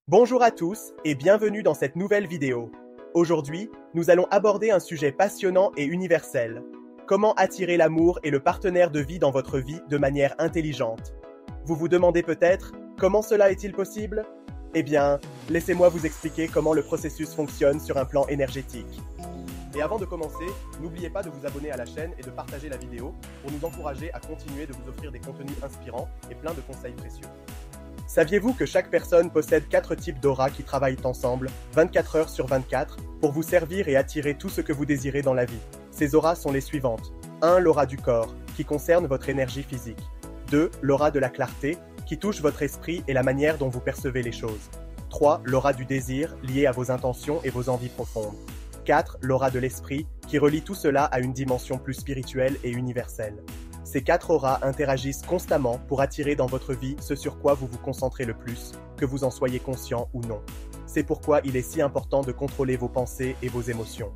Bonjour à tous et bienvenue dans cette nouvelle vidéo. Aujourd'hui, nous allons aborder un sujet passionnant et universel. Comment attirer l'amour et le partenaire de vie dans votre vie de manière intelligente. Vous vous demandez peut-être, comment cela est-il possible? Eh bien, laissez-moi vous expliquer comment le processus fonctionne sur un plan énergétique. Et avant de commencer, n'oubliez pas de vous abonner à la chaîne et de partager la vidéo pour nous encourager à continuer de vous offrir des contenus inspirants et plein de conseils précieux. Saviez-vous que chaque personne possède 4 types d'auras qui travaillent ensemble, 24 heures sur 24, pour vous servir et attirer tout ce que vous désirez dans la vie? Ces auras sont les suivantes. 1. L'aura du corps, qui concerne votre énergie physique. 2. L'aura de la clarté, qui touche votre esprit et la manière dont vous percevez les choses. 3. L'aura du désir, liée à vos intentions et vos envies profondes. 4. L'aura de l'esprit, qui relie tout cela à une dimension plus spirituelle et universelle. Ces 4 auras interagissent constamment pour attirer dans votre vie ce sur quoi vous vous concentrez le plus, que vous en soyez conscient ou non. C'est pourquoi il est si important de contrôler vos pensées et vos émotions.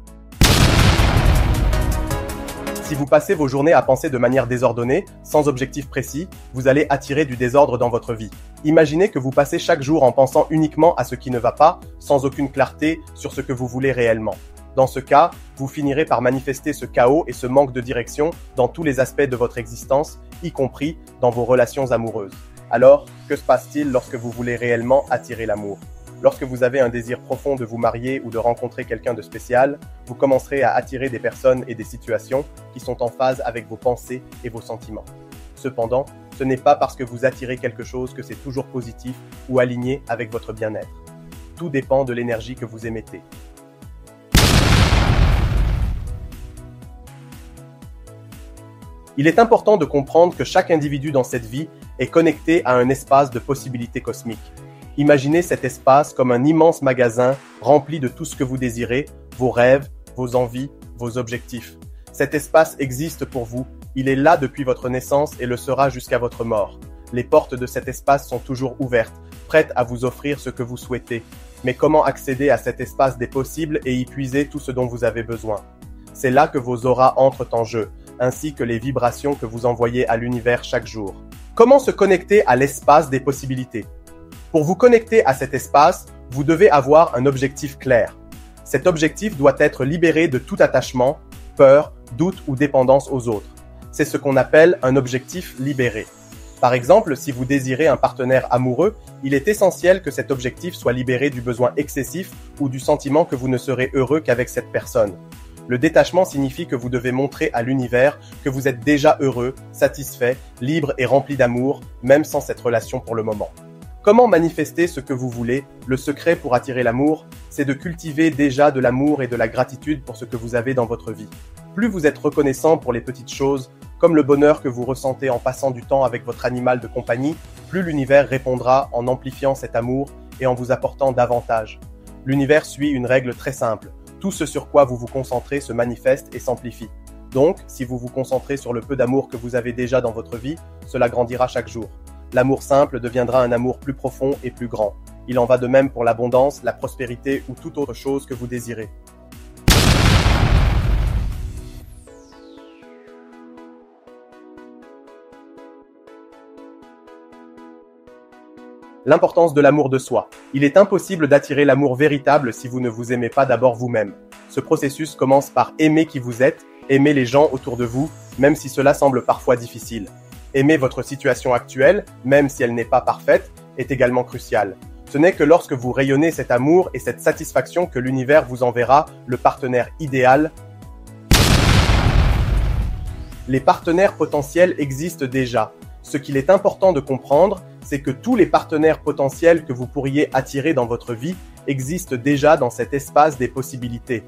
Si vous passez vos journées à penser de manière désordonnée, sans objectif précis, vous allez attirer du désordre dans votre vie. Imaginez que vous passez chaque jour en pensant uniquement à ce qui ne va pas, sans aucune clarté sur ce que vous voulez réellement. Dans ce cas, vous finirez par manifester ce chaos et ce manque de direction dans tous les aspects de votre existence, y compris dans vos relations amoureuses. Alors, que se passe-t-il lorsque vous voulez réellement attirer l'amour? Lorsque vous avez un désir profond de vous marier ou de rencontrer quelqu'un de spécial, vous commencerez à attirer des personnes et des situations qui sont en phase avec vos pensées et vos sentiments. Cependant, ce n'est pas parce que vous attirez quelque chose que c'est toujours positif ou aligné avec votre bien-être. Tout dépend de l'énergie que vous émettez. Il est important de comprendre que chaque individu dans cette vie est connecté à un espace de possibilités cosmiques. Imaginez cet espace comme un immense magasin rempli de tout ce que vous désirez, vos rêves, vos envies, vos objectifs. Cet espace existe pour vous, il est là depuis votre naissance et le sera jusqu'à votre mort. Les portes de cet espace sont toujours ouvertes, prêtes à vous offrir ce que vous souhaitez. Mais comment accéder à cet espace des possibles et y puiser tout ce dont vous avez besoin? C'est là que vos auras entrent en jeu, ainsi que les vibrations que vous envoyez à l'univers chaque jour. Comment se connecter à l'espace des possibilités? Pour vous connecter à cet espace, vous devez avoir un objectif clair. Cet objectif doit être libéré de tout attachement, peur, doute ou dépendance aux autres. C'est ce qu'on appelle un objectif libéré. Par exemple, si vous désirez un partenaire amoureux, il est essentiel que cet objectif soit libéré du besoin excessif ou du sentiment que vous ne serez heureux qu'avec cette personne. Le détachement signifie que vous devez montrer à l'univers que vous êtes déjà heureux, satisfait, libre et rempli d'amour, même sans cette relation pour le moment. Comment manifester ce que vous voulez? Le secret pour attirer l'amour, c'est de cultiver déjà de l'amour et de la gratitude pour ce que vous avez dans votre vie. Plus vous êtes reconnaissant pour les petites choses, comme le bonheur que vous ressentez en passant du temps avec votre animal de compagnie, plus l'univers répondra en amplifiant cet amour et en vous apportant davantage. L'univers suit une règle très simple. Tout ce sur quoi vous vous concentrez se manifeste et s'amplifie. Donc, si vous vous concentrez sur le peu d'amour que vous avez déjà dans votre vie, cela grandira chaque jour. L'amour simple deviendra un amour plus profond et plus grand. Il en va de même pour l'abondance, la prospérité ou toute autre chose que vous désirez. L'importance de l'amour de soi. Il est impossible d'attirer l'amour véritable si vous ne vous aimez pas d'abord vous-même. Ce processus commence par aimer qui vous êtes, aimer les gens autour de vous, même si cela semble parfois difficile. Aimer votre situation actuelle, même si elle n'est pas parfaite, est également crucial. Ce n'est que lorsque vous rayonnez cet amour et cette satisfaction que l'univers vous enverra le partenaire idéal. Les partenaires potentiels existent déjà. Ce qu'il est important de comprendre, c'est que tous les partenaires potentiels que vous pourriez attirer dans votre vie existent déjà dans cet espace des possibilités.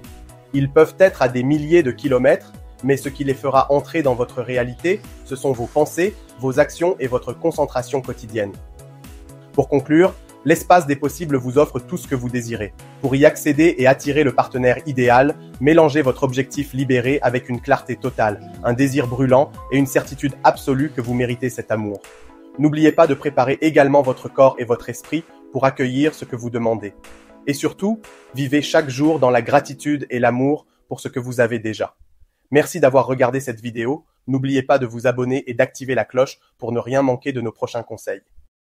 Ils peuvent être à des milliers de kilomètres, mais ce qui les fera entrer dans votre réalité, ce sont vos pensées, vos actions et votre concentration quotidienne. Pour conclure, l'espace des possibles vous offre tout ce que vous désirez. Pour y accéder et attirer le partenaire idéal, mélangez votre objectif libéré avec une clarté totale, un désir brûlant et une certitude absolue que vous méritez cet amour. N'oubliez pas de préparer également votre corps et votre esprit pour accueillir ce que vous demandez. Et surtout, vivez chaque jour dans la gratitude et l'amour pour ce que vous avez déjà. Merci d'avoir regardé cette vidéo. N'oubliez pas de vous abonner et d'activer la cloche pour ne rien manquer de nos prochains conseils.